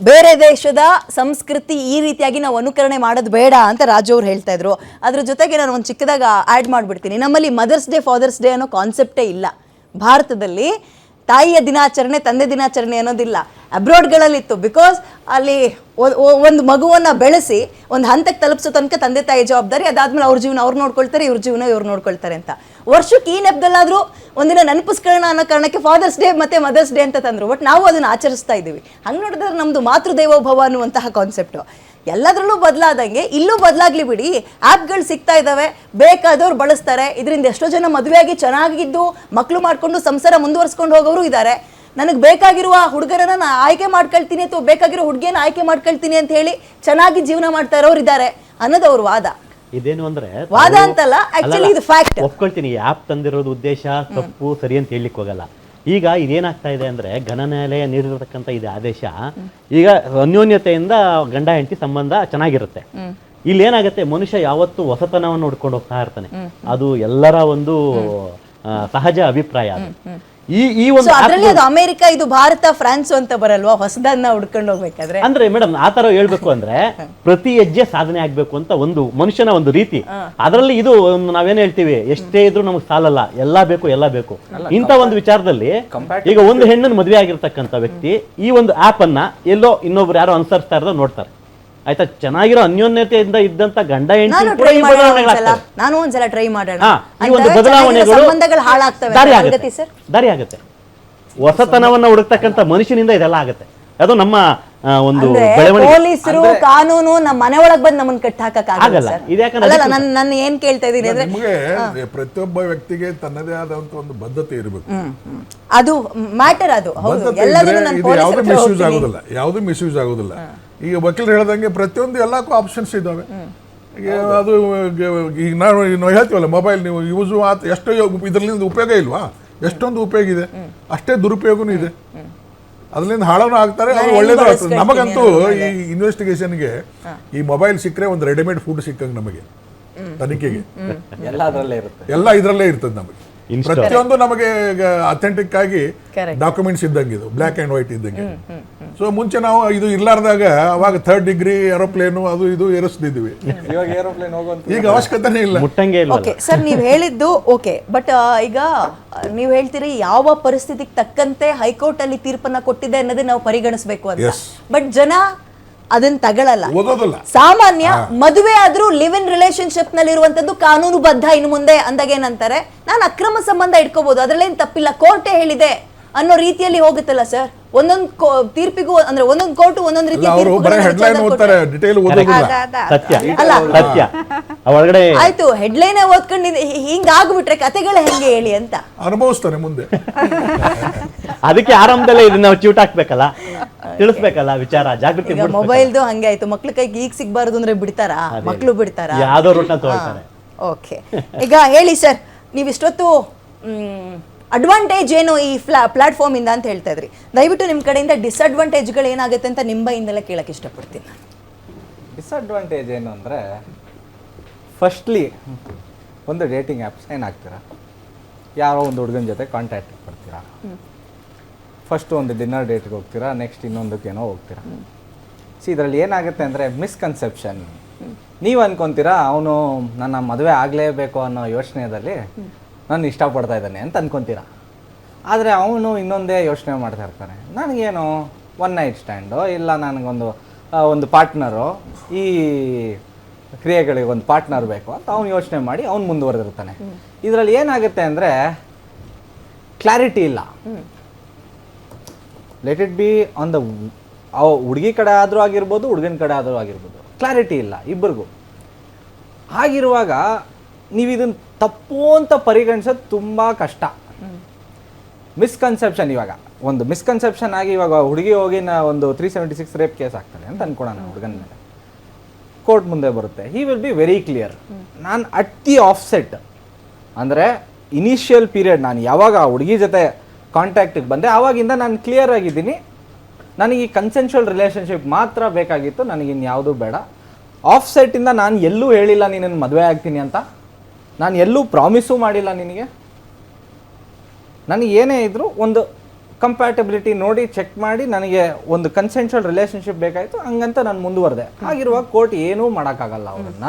ಬೇರೆ ದೇಶದ ಸಂಸ್ಕೃತಿ ಈ ರೀತಿಯಾಗಿ ನಾವು ಅನುಕರಣೆ ಮಾಡೋದು ಬೇಡ ಅಂತ ರಾಜು ಅವ್ರು ಹೇಳ್ತಾ ಇದ್ರು. ಅದ್ರ ಜೊತೆಗೆ ನಾನು ಒಂದು ಚಿಕ್ಕದಾಗ ಆ್ಯಡ್ ಮಾಡಿಬಿಡ್ತೀನಿ, ನಮ್ಮಲ್ಲಿ ಮದರ್ಸ್ ಡೇ ಫಾದರ್ಸ್ ಡೇ ಅನ್ನೋ ಕಾನ್ಸೆಪ್ಟೇ ಇಲ್ಲ. ಭಾರತದಲ್ಲಿ ತಾಯಿಯ ದಿನಾಚರಣೆ ತಂದೆ ದಿನಾಚರಣೆ ಅನ್ನೋದಿಲ್ಲ. ಅಬ್ರಾಡ್ಗಳಲ್ಲಿತ್ತು. ಬಿಕಾಸ್ ಅಲ್ಲಿ ಒಂದು ಮಗುವನ್ನು ಬೆಳೆಸಿ ಒಂದು ಹಂತಕ್ಕೆ ತಲುಪಿಸೋ ತನಕ ತಂದೆ ತಾಯಿ ಜವಾಬ್ದಾರಿ, ಅದಾದ್ಮೇಲೆ ಅವ್ರ ಜೀವನ ಅವ್ರು ನೋಡ್ಕೊಳ್ತಾರೆ, ಇವ್ರ ಜೀವನ ಇವ್ರು ನೋಡ್ಕೊಳ್ತಾರೆ ಅಂತ. ವರ್ಷಕ್ಕೆ ಈ ನೆಪದಲ್ಲಾದರೂ ಒಂದಿನ ನೆನಪಿಸ್ಕೊಳ್ಳೋಣ ಅನ್ನೋ ಕಾರಣಕ್ಕೆ ಫಾದರ್ಸ್ ಡೇ ಮತ್ತು ಮದರ್ಸ್ ಡೇ ಅಂತ ತಂದರು. ಬಟ್ ನಾವು ಅದನ್ನು ಆಚರಿಸ್ತಾ ಇದ್ದೀವಿ. ಹಂಗೆ ನೋಡಿದ್ರೆ ನಮ್ಮದು ಮಾತೃದೇವೋಭವ ಅನ್ನುವಂತಹ ಕಾನ್ಸೆಪ್ಟು ಎಲ್ಲದರಲ್ಲೂ ಬದಲಾದಂಗೆ ಇಲ್ಲೂ ಬದಲಾಗ್ಲಿ ಬಿಡಿ. ಆ್ಯಪ್ಗಳು ಸಿಗ್ತಾ ಇದ್ದಾವೆ, ಬೇಕಾದವ್ರು ಬಳಸ್ತಾರೆ. ಇದರಿಂದ ಎಷ್ಟೋ ಜನ ಮದುವೆಯಾಗಿ ಚೆನ್ನಾಗಿದ್ದು ಮಕ್ಕಳು ಮಾಡಿಕೊಂಡು ಸಂಸಾರ ಮುಂದುವರ್ಸ್ಕೊಂಡು ಹೋಗೋರು ಇದ್ದಾರೆ. ನನಗೆ ಬೇಕಾಗಿರುವ ಹುಡುಗರನ್ನ ನಾನು ಆಯ್ಕೆ ಮಾಡ್ಕೊಳ್ತೀನಿ ಅಥವಾ ಬೇಕಾಗಿರೋ ಹುಡುಗಿಯನ್ನು ಆಯ್ಕೆ ಮಾಡ್ಕೊಳ್ತೀನಿ ಅಂತ ಹೇಳಿ ಚೆನ್ನಾಗಿ ಜೀವನ ಮಾಡ್ತಾ ಇರೋರು ಇದ್ದಾರೆ ಅನ್ನೋದು ಅವ್ರ ವಾದ. ಇದೇನು ಅಂದ್ರೆ ವಾದ ಅಂತಲ್ಲ, ಆಕ್ಚುಲಿ ಇದು ಫ್ಯಾಕ್ಟ್. ಒಪ್ಕೊಳ್ತೀನಿ, ಆ್ಯಪ್ ತಂದಿರೋದು ಉದ್ದೇಶ ತಪ್ಪು ಸರಿ ಅಂತ ಹೇಳಲಿಕ್ಕೆ ಹೋಗಲ್ಲ. ಈಗ ಇದೇನಾಗ್ತಾ ಇದೆ ಅಂದ್ರೆ ನ್ಯಾಯಾಲಯ ನೀಡಿರತಕ್ಕಂಥ ಇದು ಆದೇಶ, ಈಗ ಅನ್ಯೋನ್ಯತೆಯಿಂದ ಗಂಡ ಹೆಂಡತಿ ಸಂಬಂಧ ಚೆನ್ನಾಗಿರುತ್ತೆ. ಇಲ್ಲಿ ಏನಾಗುತ್ತೆ, ಮನುಷ್ಯ ಯಾವತ್ತೂ ಹೊಸತನವನ್ನು ಹುಡ್ಕೊಂಡು ಹೋಗ್ತಾ ಇರ್ತಾನೆ. ಅದು ಎಲ್ಲರ ಒಂದು ಸಹಜ ಅಭಿಪ್ರಾಯ. ಈ ಒಂದು ಅದು ಅಮೆರಿಕ, ಇದು ಭಾರತ, ಫ್ರಾನ್ಸ್ ಅಂತ ಬರಲ್ವಾ ಹೊಸದನ್ನ ಹುಡ್ಕೊಂಡು ಹೋಗ್ಬೇಕಾದ್ರೆ? ಅಂದ್ರೆ ಮೇಡಮ್ ಆ ತರ ಹೇಳ್ಬೇಕು ಅಂದ್ರೆ ಪ್ರತಿ ಹೆಜ್ಜೆ ಸಾಧನೆ ಆಗ್ಬೇಕು ಅಂತ ಒಂದು ಮನುಷ್ಯನ ಒಂದು ರೀತಿ. ಅದರಲ್ಲಿ ಇದು ನಾವೇನ್ ಹೇಳ್ತೀವಿ, ಎಷ್ಟೇ ಇದ್ರು ನಮ್ಗೆ ಸಾಲಲ್ಲ, ಎಲ್ಲಾ ಬೇಕು. ಇಂಥ ಒಂದು ವಿಚಾರದಲ್ಲಿ ಈಗ ಒಂದು ಹೆಣ್ಣನ್ನು ಮದುವೆ ಆಗಿರ್ತಕ್ಕಂಥ ವ್ಯಕ್ತಿ ಈ ಒಂದು ಆಪ್ ಅನ್ನ ಎಲ್ಲೋ ಇನ್ನೊಬ್ರು ಯಾರೋ ಅನುಸರಿಸ್ತಾ ಇರೋದು ನೋಡ್ತಾರೆ. ಆಯ್ತಾ, ಚೆನ್ನಾಗಿರೋ ಅನ್ಯೋನ್ಯತೆಯಿಂದ ಇದ್ದಂತ ಗಂಡ ಹೆಂಡತಿ ನಾನು ಒಂದ್ಸಲ ಟ್ರೈ ಮಾಡೋಣ. ಈ ಒಂದು ಬದಲಾವಣೆಗಳು ದಾರಿ ಆಗುತ್ತೆ. ಹೊಸತನವನ್ನ ಹುಡುಕ್ತಕ್ಕಂಥ ಮನುಷ್ಯನಿಂದ ಇದೆಲ್ಲ ಆಗುತ್ತೆ. ಅದು ನಮ್ಮ ಒಂದು ಪೊಲೀಸರು ಕಾನೂನು ನಮ್ಮ ಮನೆ ಒಳಗ್ ಬಂದು ನಮ್ಮನ್ನ ಕಟ್ಟಿ ಹಾಕಕ್ಕಾಗಲ್ಲ. ನಾನು ಏನ್ ಕೇಳ್ತಾ ಇದೀನಿ ಅಂದ್ರೆ, ಪ್ರತಿಯೊಬ್ಬ ವ್ಯಕ್ತಿಗೆ ತನ್ನದೇ ಆದಂತ ಒಂದು ಬದ್ಧತೆ ಇರಬೇಕು. ಅದು ಮ್ಯಾಟರ್. ಅದು ಯಾವ್ದು ಮಿಸ್ಯೂಸ್ ಆಗೋದಿಲ್ಲ. ಈಗ ವಕೀಲರು ಹೇಳ್ದಂಗೆ ಪ್ರತಿಯೊಂದು ಎಲ್ಲಕ್ಕೂ ಆಪ್ಷನ್ಸ್ ಇದ್ದಾವೆ. ಅದು ಈಗ ನಾವು ಹೇಳ್ತೀವಲ್ಲ, ಮೊಬೈಲ್ ನೀವು ಯೂಸು ಎಷ್ಟೋ ಇದರಿಂದ ಉಪಯೋಗ ಇಲ್ವಾ, ಎಷ್ಟೊಂದು ಉಪಯೋಗ ಇದೆ, ಅಷ್ಟೇ ದುರುಪಯೋಗನೂ ಇದೆ. ಅದರಿಂದ ಹಾಳನೂ ಆಗ್ತಾರೆ, ಅದು ಒಳ್ಳೇದು ಆಗ್ತದೆ. ನಮಗಂತೂ ಈ ಇನ್ವೆಸ್ಟಿಗೇಷನ್ಗೆ ಈ ಮೊಬೈಲ್ ಸಿಕ್ಕರೆ ಒಂದು ರೆಡಿಮೇಡ್ ಫುಡ್ ಸಿಕ್ಕಂಗೆ ನಮಗೆ ತನಿಖೆಗೆ ಎಲ್ಲ ಇದರಲ್ಲೇ ಇರ್ತದೆ. ನಮಗೆ ಪ್ರತಿಯೊಂದು ನಮಗೆ ಅಥೆಂಟಿಕ್ ಆಗಿ ಡಾಕ್ಯುಮೆಂಟ್ಸ್ ಇದ್ದಂಗೆ, ಇದು ಬ್ಲ್ಯಾಕ್ ಅಂಡ್ ವೈಟ್ ಇದ್ದಂಗೆ. ಸೊ ಮುಂಚೆ ನಾವು ಇದು ಇರ್ಲಾರ್ದಾಗ ಅವಾಗ 3rd ಡಿಗ್ರಿ ಏರೋಪ್ಲೇನು ಅದು ಇದು ಏರಿಸ್ತಿದ್ವಿ. ಈಗ ಅವಶ್ಯಕತೆನೇ ಇಲ್ಲ. ಓಕೆ ಸರ್, ನೀವು ಹೇಳಿದ್ದು ಓಕೆ. ಬಟ್ ಈಗ ನೀವು ಹೇಳ್ತೀರಿ ಯಾವ ಪರಿಸ್ಥಿತಿಗೆ ತಕ್ಕಂತೆ ಹೈಕೋರ್ಟ್ ಅಲ್ಲಿ ತೀರ್ಪನ್ನ ಕೊಟ್ಟಿದೆ ಅನ್ನೋದೇ ನಾವು ಪರಿಗಣಿಸಬೇಕು ಅಂತ. ಬಟ್ ಜನ ಅದನ್ನ ತಗೊಳ್ಳಲ್ಲ. ಸಾಮಾನ್ಯ ಮದುವೆ ಆದ್ರೂ ಲಿವ್ ಇನ್ ರಿಲೇಶನ್ಶಿಪ್ ನಲ್ಲಿ ಇರುವಂತದ್ದು ಕಾನೂನು ಬದ್ಧ. ಇನ್ನು ಮುಂದೆ ಅಂದಾಗ ಏನಂತಾರೆ, ನಾನು ಅಕ್ರಮ ಸಂಬಂಧ ಇಟ್ಕೋಬಹುದು, ಅದ್ರಲ್ಲೇನ್ ತಪ್ಪಿಲ್ಲ, ಕೋರ್ಟೇ ಹೇಳಿದೆ ಅನ್ನೋ ರೀತಿಯಲ್ಲಿ ಹೋಗುತ್ತಲ್ಲ ಸರ್. ಒಂದೊಂದು ತೀರ್ಪಿಗೂ ಅಂದ್ರೆ ಒಂದೊಂದು ಕೋರ್ಟು ಒಂದೊಂದು ರೀತಿ ಆಯ್ತು. ಹೆಡ್ಲೈನ್ ಓದ್ಕೊಂಡಿದ್ದೆ ಹಿಂಗ ಆಗ್ಬಿಟ್ರೆ ಕತೆಗಳೇ ಹೆಂಗೆ ಹೇಳಿ ಅಂತ ಅನುಭವಿಸ್ತಾನೆ ಮುಂದೆ. ಅದಕ್ಕೆ ಆರಂಭದಲ್ಲೇ ಇದನ್ನ ನಾವು ಚ್ಯೂಟ್ ಹಾಕ್ಬೇಕಲ್ಲ, ತಿಳಿಸ್ಬೇಕಲ್ಲ ವಿಚಾರ, ಜಾಗೃತಿ. ಮೊಬೈಲ್ದು ಹಂಗೆ ಆಯ್ತು, ಮಕ್ಳ ಕೈಗೆ ಈಗ ಸಿಗ್ಬಾರ್ದು ಅಂದ್ರೆ ಬಿಡ್ತಾರಾ? ಮಕ್ಳು ಬಿಡ್ತಾರಾ? ಯಾವ್ದೋ ರೂಟ್ನ ತಗೊಳ್ತಾರೆ. ಓಕೆ, ಈಗ ಹೇಳಿ ಸರ್, ನೀವಿಷ್ಟೊತ್ತು ಅಡ್ವಾಂಟೇಜ್ ಏನು ಈ ಪ್ಲಾಟ್ಫಾರ್ಮ್ ಇಂದ ಅಂತ ಹೇಳ್ತಾ ಇದ್ರಿ. ದಯವಿಟ್ಟು ನಿಮ್ಮ ಕಡೆಯಿಂದ ಡಿಸ್ಅಡ್ವಾಂಟೇಜ್ಗಳು ಏನಾಗುತ್ತೆ ಅಂತ ನಿಮ್ಮ ಬಾಯಿಂದಲೇ ಕೇಳಕ್ಕೆ ಇಷ್ಟಪಡ್ತೀನಿ. ಡಿಸ್ಅಡ್ವಾಂಟೇಜ್ ಏನು ಅಂದರೆ, ಫಸ್ಟ್ಲಿ ಒಂದು ಡೇಟಿಂಗ್ ಆ್ಯಪ್ಸ್ ಏನಾಗ್ತೀರಾ, ಯಾರೋ ಒಂದು ಹುಡುಗನ ಜೊತೆ ಕಾಂಟ್ಯಾಕ್ಟ್ ಬರ್ತೀರಾ, ಫಸ್ಟು ಒಂದು ಡಿನ್ನರ್ ಡೇಟ್ಗೆ ಹೋಗ್ತೀರಾ, ನೆಕ್ಸ್ಟ್ ಇನ್ನೊಂದಕ್ಕೇನೋ ಹೋಗ್ತೀರಾ. ಇದರಲ್ಲಿ ಏನಾಗುತ್ತೆ ಅಂದರೆ ಮಿಸ್ಕನ್ಸೆಪ್ಷನ್. ನೀವು ಅಂದ್ಕೊತೀರಾ ಅವನು ನನ್ನ ಮದುವೆ ಆಗಲೇಬೇಕು ಅನ್ನೋ ಯೋಚನೆಯಲ್ಲಿ ನಾನು ಇಷ್ಟಪಡ್ತಾ ಇದ್ದಾನೆ ಅಂತ ಅಂದ್ಕೊತೀರಾ. ಆದರೆ ಅವನು ಇನ್ನೊಂದೇ ಯೋಚನೆ ಮಾಡ್ತಾ ಇರ್ತಾನೆ, ನನಗೇನು ಒನ್ ನೈಟ್ ಸ್ಟ್ಯಾಂಡು ಇಲ್ಲ, ನನಗೊಂದು ಪಾರ್ಟ್ನರು, ಈ ಕ್ರಿಯೆಗಳಿಗೆ ಒಂದು ಪಾರ್ಟ್ನರ್ ಬೇಕು ಅಂತ ಅವ್ನು ಯೋಚನೆ ಮಾಡಿ ಅವ್ನು ಮುಂದುವರೆದಿರ್ತಾನೆ. ಇದರಲ್ಲಿ ಏನಾಗುತ್ತೆ ಅಂದರೆ ಕ್ಲಾರಿಟಿ ಇಲ್ಲ. Let it be on the ಹುಡುಗಿ ಕಡೆ ಆದರೂ ಆಗಿರ್ಬೋದು, ಹುಡುಗನ ಕಡೆ ಆದರೂ ಆಗಿರ್ಬೋದು, ಕ್ಲಾರಿಟಿ ಇಲ್ಲ ಇಬ್ಬರಿಗೂ. ಹಾಗಿರುವಾಗ ನೀವು ಇದನ್ನು ತಪ್ಪು ಅಂತ ಪರಿಗಣಿಸೋದು ತುಂಬ ಕಷ್ಟ. ಮಿಸ್ಕನ್ಸೆಪ್ಷನ್, ಇವಾಗ ಒಂದು ಮಿಸ್ಕನ್ಸೆಪ್ಷನ್ ಆಗಿ ಇವಾಗ ಹುಡುಗಿ ಹೋಗಿ ಒಂದು 376 ರೇಪ್ ಕೇಸ್ ಆಗ್ತಾನೆ ಅಂತ ಅನ್ಕೊಳ್ಳೋಣ ಹುಡುಗನ ಮೇಲೆ, ಕೋರ್ಟ್ ಮುಂದೆ ಬರುತ್ತೆ. He will be very clear, ನಾನು ಅಟ್ ದಿ ಆಫ್ಸೆಟ್ ಅಂದರೆ ಇನಿಷಿಯಲ್ ಪೀರಿಯಡ್ ನಾನು ಯಾವಾಗ ಆ ಹುಡುಗಿ ಜೊತೆ ಕಾಂಟ್ಯಾಕ್ಟಿಗೆ ಬಂದೆ ಆವಾಗಿಂದ ನಾನು ಕ್ಲಿಯರ್ ಆಗಿದ್ದೀನಿ, ನನಗೆ ಈ ಕನ್ಸೆನ್ಷುವಲ್ ರಿಲೇಷನ್ಶಿಪ್ ಮಾತ್ರ ಬೇಕಾಗಿತ್ತು, ನನಗಿನ್ಯಾವುದೂ ಬೇಡ. ಆಫ್ಸೆಟ್ಟಿಂದ ನಾನು ಎಲ್ಲೂ ಹೇಳಿಲ್ಲ ನೀನನ್ನು ಮದುವೆ ಆಗ್ತೀನಿ ಅಂತ, ನಾನು ಎಲ್ಲೂ ಪ್ರಾಮಿಸೂ ಮಾಡಿಲ್ಲ ನಿನಗೆ. ನನಗೆ ಏನೇ ಇದ್ದರೂ ಒಂದು ಕಂಪ್ಯಾಟಬಿಲಿಟಿ ನೋಡಿ ಚೆಕ್ ಮಾಡಿ ನನಗೆ ಒಂದು ಕನ್ಸೆನ್ಷುವಲ್ ರಿಲೇಶನ್ಶಿಪ್ ಬೇಕಾಯಿತು, ಹಂಗಂತ ನಾನು ಮುಂದುವರೆದೆ. ಹಾಗಿರುವಾಗ ಕೋರ್ಟ್ ಏನೂ ಮಾಡೋಕ್ಕಾಗಲ್ಲ ಅವ್ರನ್ನ.